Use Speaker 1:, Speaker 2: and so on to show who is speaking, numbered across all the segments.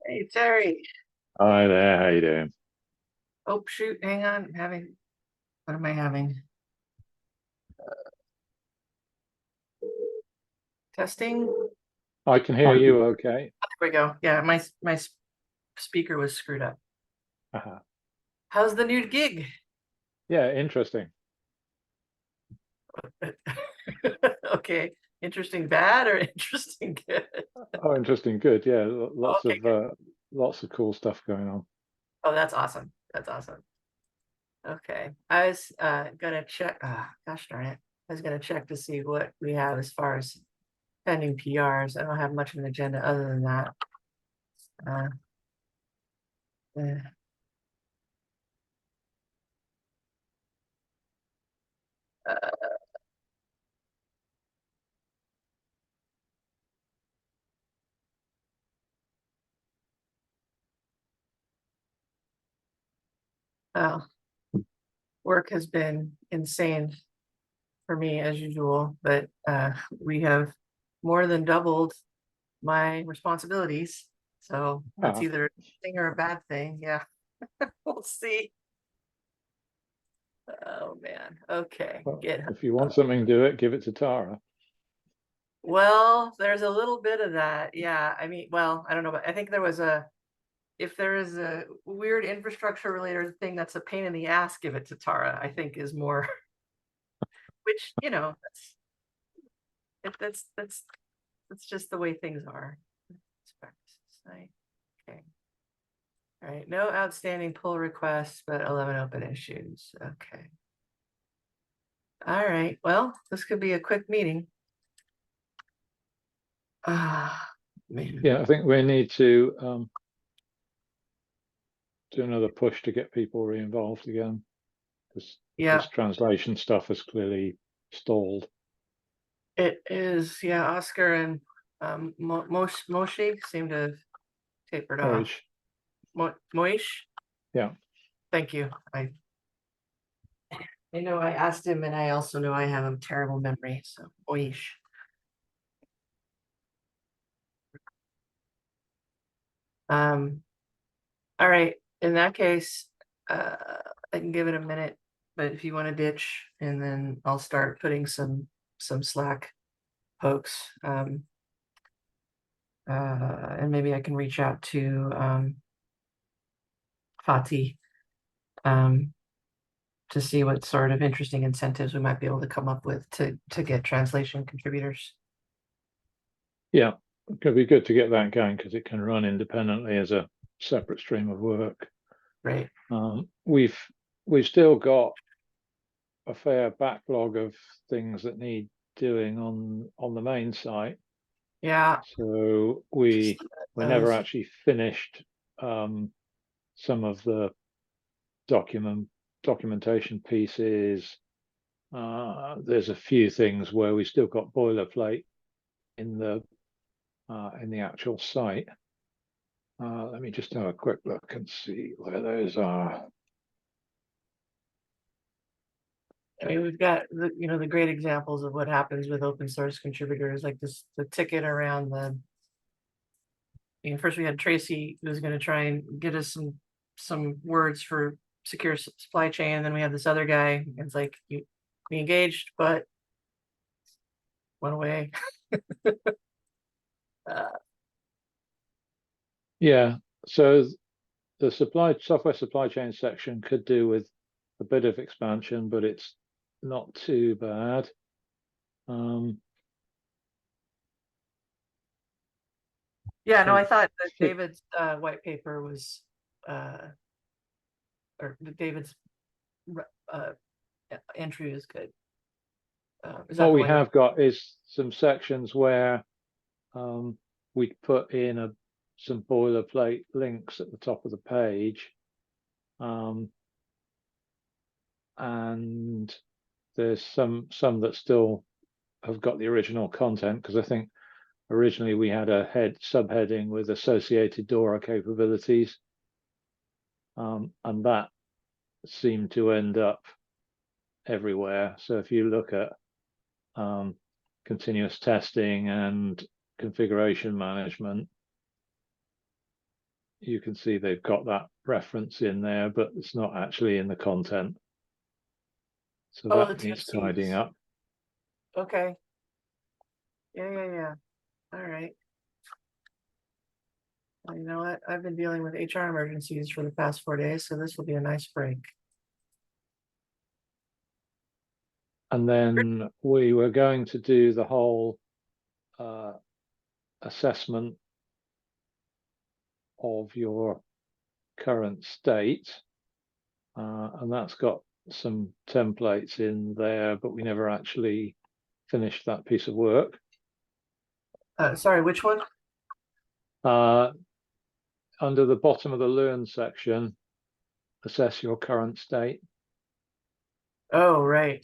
Speaker 1: Hey Terry.
Speaker 2: Hi there, how you doing?
Speaker 1: Oh shoot, hang on. What am I having? Testing. There
Speaker 2: I can hear you okay.
Speaker 1: we go. Yeah, my speaker was screwed up.
Speaker 2: Uh-huh.
Speaker 1: How's the new gig?
Speaker 2: Yeah, interesting.
Speaker 1: Okay. Interesting bad or interesting good?
Speaker 2: Oh, interesting. Good. Yeah,
Speaker 1: Okay, good.
Speaker 2: lots of cool stuff going on.
Speaker 1: Oh, that's awesome. That's awesome. Okay. I was gonna check. Gosh darn it. I was gonna check to see what we have as far as pending PRs. I don't have much of an agenda other than that. Uh, eh, uh, oh, work has been insane for me as usual, but we have more than doubled my responsibilities. So that's
Speaker 2: Ah,
Speaker 1: either a thing or a bad thing. Yeah, we'll see. Oh man. Okay.
Speaker 2: well,
Speaker 1: Get
Speaker 2: if you want something, do it. Give it to Tara.
Speaker 1: well, there's a little bit of that. Yeah. I mean, well, I don't know, but I think if there is a weird infrastructure related thing that's a pain in the ass, give it to Tara, I think is more, which, that's just the way things are. Okay. All right. No outstanding pull requests, but 11 open issues. Okay. All right. Well, this could be a quick meeting. Ah, man.
Speaker 2: Yeah, I think we need to do another push to get people re-involved again. This
Speaker 1: Yeah,
Speaker 2: translation stuff has clearly stalled.
Speaker 1: it is. Yeah, Oscar and Moshe seem to have tapered off.
Speaker 2: Moish.
Speaker 1: Moish,
Speaker 2: Yeah.
Speaker 1: thank you. I know I asked him, and I also know I have a terrible memory. So Moish. Um, all right. In that case, uh, I can give it a minute, but if you want to ditch, and then I'll start putting some Slack pokes. And maybe I can reach out to Fatih um, to see what sort of interesting incentives we might be able to come up with to get translation contributors.
Speaker 2: Yeah. It could be good to get that going because it can run independently as a separate stream of work.
Speaker 1: Right.
Speaker 2: Um, we've we've still got a fair backlog of things that need doing on the main site.
Speaker 1: Yeah.
Speaker 2: So
Speaker 1: Just
Speaker 2: we never
Speaker 1: those.
Speaker 2: actually finished some of the documentation pieces. There's a few things where we still got boilerplate in the actual site. Let me just have a quick look and see where those are.
Speaker 1: I mean, we've got the great examples of what happens with open source contributors, like the ticket around first we had Tracy who was going to try and get us some words for secure supply chain, and then we had this other guy. It's like we engaged, but went away. Uh,
Speaker 2: Yeah. So the software supply chain section could do with a bit of expansion, but it's not too bad. Um,
Speaker 1: yeah, no,
Speaker 2: so
Speaker 1: I thought that
Speaker 2: fi-
Speaker 1: David's white paper was, uh, or David's uh, entry is good. Is that
Speaker 2: what
Speaker 1: the
Speaker 2: we
Speaker 1: one you're?
Speaker 2: have got is some sections where um, we put in some boilerplate links at the top of the page, um, and there's some that still have got the original content because I think originally we had a subheading with associated DORA capabilities, and that seemed to end up everywhere. So if you look at um, continuous testing and configuration management, you can see they've got that reference in there, but it's not actually in the content. So
Speaker 1: Oh, the
Speaker 2: that needs tidying
Speaker 1: TFCs.
Speaker 2: up.
Speaker 1: Okay. Yeah. All right. Well, you know what? I've been dealing with HR emergencies for the past 4 days, so this will be a nice break.
Speaker 2: And then we were going to do the whole assessment of your current state. And that's got some templates in there, but we never actually finished that piece of work.
Speaker 1: Sorry, which one?
Speaker 2: Under the bottom of the Learn section, assess your current state.
Speaker 1: Oh, right.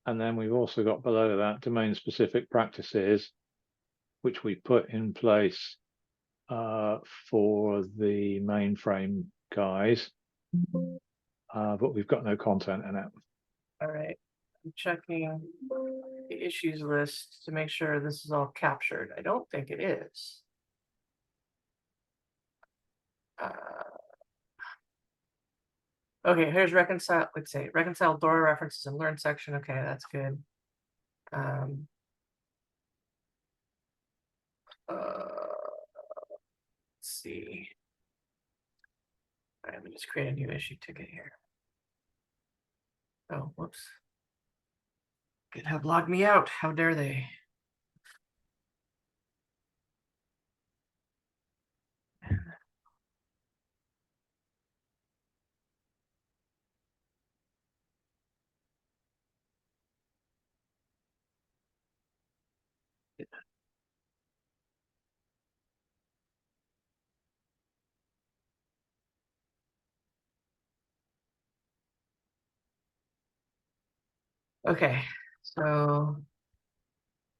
Speaker 2: And then we've also got below that domain-specific practices, which we put in place for the mainframe guys, but we've got no content in it.
Speaker 1: All right. I'm checking the issues list to make sure this is all captured. I don't think it is. Okay, here's reconcile. Let's say reconcile DORA references and learn section. Okay, that's good. Let's see. All right, let me just create a new issue ticket here. Oh, whoops. GitHub logged me out. How dare they? Okay, so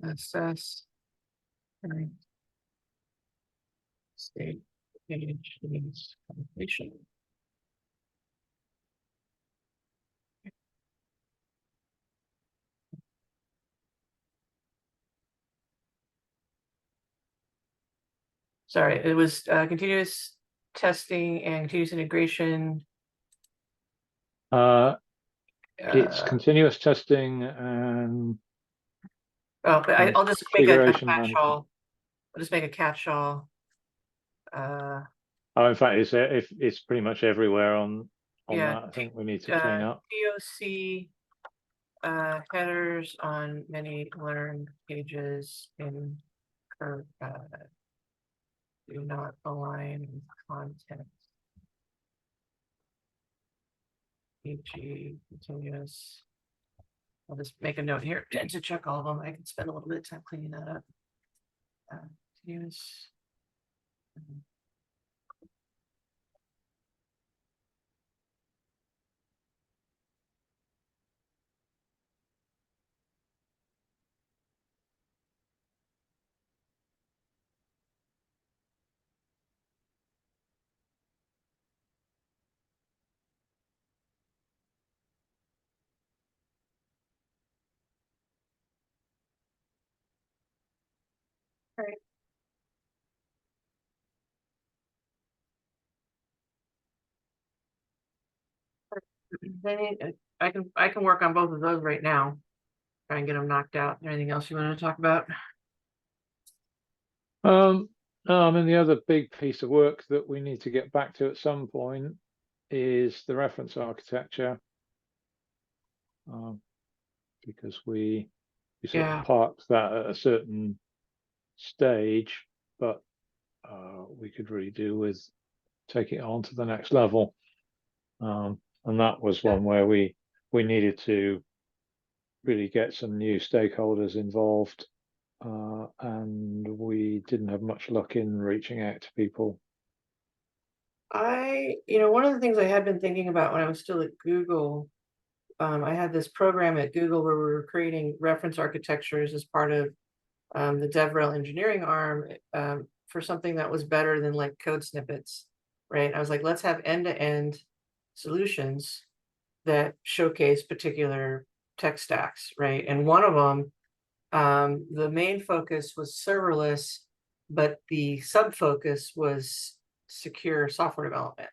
Speaker 1: assess current state page needs completion. Sorry, it was continuous testing and continuous integration.
Speaker 2: It's continuous testing and
Speaker 1: Oh, but I'll just make a
Speaker 2: configuration management.
Speaker 1: catch-all. I'll just make a catch-all.
Speaker 2: Oh, in fact, it's pretty much everywhere on
Speaker 1: Yeah,
Speaker 2: that. I think we need to clean up.
Speaker 1: POC headers on many learn pages in curve do not align with content. EG continuous. I'll just make a note here to check all of them. I can spend a little bit of time cleaning that up. Continuous. All right. I can work on both of those right now. Try and get them knocked out. Anything else you want to talk about?
Speaker 2: No, I mean, the other big piece of work that we need to get back to at some point is the reference architecture, because we sort of parked that at a certain stage, but we could really do with taking it on to the next level. And that was one where we needed to really get some new stakeholders involved, and we didn't have much luck in reaching out to people.
Speaker 1: One of the things I had been thinking about when I was still at Google, I had this program at Google where we were creating reference architectures as part of the DevRel engineering arm for something that was better than like code snippets, right? I was like, let's have end-to-end solutions that showcase particular tech stacks, right? And one of them, the main focus was serverless, but the sub focus was secure software development.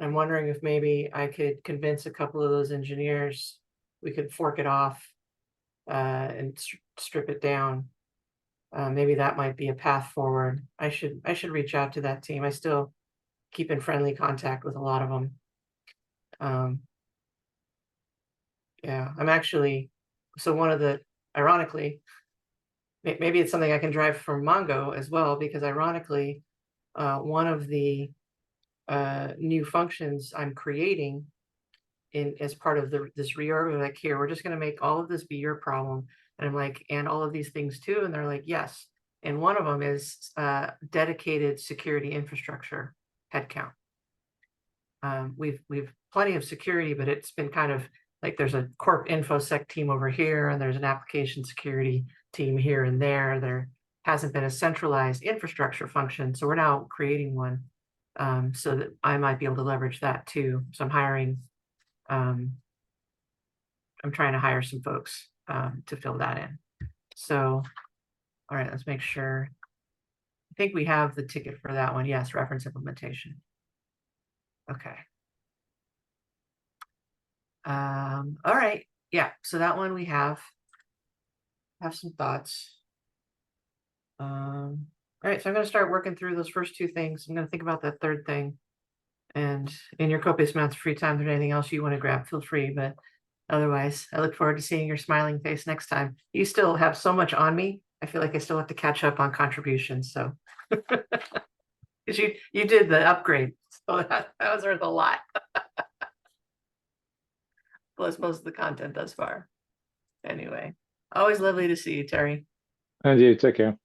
Speaker 1: I'm wondering if maybe I could convince a couple of those engineers, we could fork it off and strip it down. Maybe that might be a path forward. I should reach out to that team. I still keep in friendly contact with a lot of them. Yeah, I'm actually, so one of the, ironically, maybe it's something I can drive from Mongo as well, because ironically, one of the new functions I'm creating as part of this reorg, like, here, we're just going to make all of this be your problem. And I'm like, and all of these things too. And they're like, yes. And one of them is dedicated security infrastructure headcount. We've plenty of security, but it's been kind of like, there's a corp infosec team over here, and there's an application security team here and there. There hasn't been a centralized infrastructure function. So we're now creating one, so that I might be able to leverage that too. So I'm hiring, I'm trying to hire some folks to fill that in. So, all right, let's make sure. I think we have the ticket for that one. Yes, reference implementation. Okay. All right. Yeah, so that one we have some thoughts. All right, so I'm going to start working through those first two things. I'm going to think about that third thing. And in your copious amounts of free time, if there's anything else you want to grab, feel free. But otherwise, I look forward to seeing your smiling face next time. You still have so much on me. I feel like I still have to catch up on contributions. So, because you did the upgrade, so that was worth a lot. Plus most of the content thus far. Anyway, always lovely to see you, Terry.
Speaker 2: And you take care.